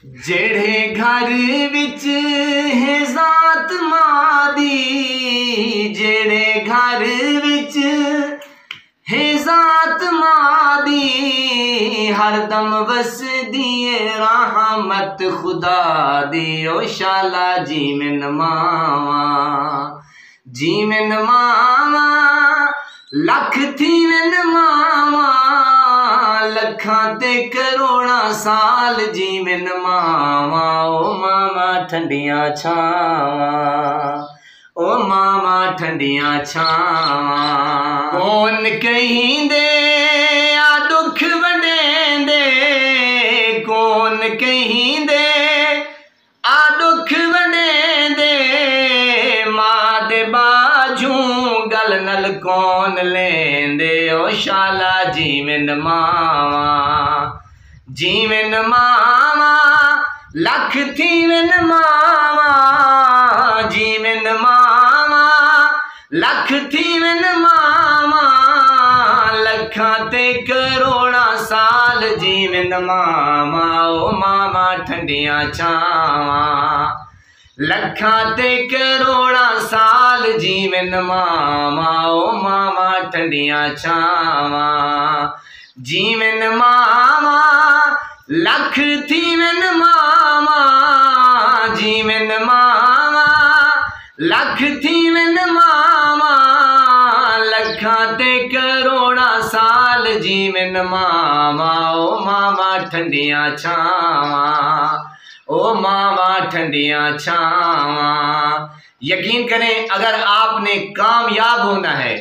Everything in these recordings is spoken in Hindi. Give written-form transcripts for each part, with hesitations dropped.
जेड़े घर विच है जात मां दी, जेड़े घर विच है जात मां दी, हरदम वसदी है रहमत खुदा दी। ओ शाला जीवन मावा, जीवन मावा लख थीवन मावा, लखां ते करोड़ा साल जीवन मावा। ओ मामा ठंडियां छावा, ओ मामा ठंडियां छावा। कौन कहिंदे आ दुख वंडेंदे, कौन कहिंदे आ दुख वंडेंदे, मां दे बाजू गल नल कौन लेंदे। ओ शाला जीवन मावा, जीवन मावा लख थीवन मावा, जीवन मावा लख थीवन मावा, लखां ते करोड़ा साल जीवन मावा। ओ मामा ठंडियां छावा, लखां ते करोड़ा साल जीवन मावा। ओ मामा ठंडियां छावा, जीवन मावा लख थीवन मावा, जीवन मावा लख थीवन मावा, लखां ते करोड़ा साल जीवन मावा। ओ मामा ठंडियां छावा, ओ मामा ठंडियां छावा। यकीन करें, अगर आपने कामयाब होना है,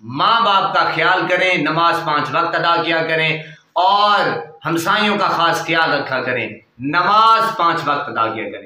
माँ बाप का ख्याल करें, नमाज 5 वक्त अदा किया करें और हमसायों का खास ख्याल रखा करें, नमाज 5 वक्त अदा किया करें।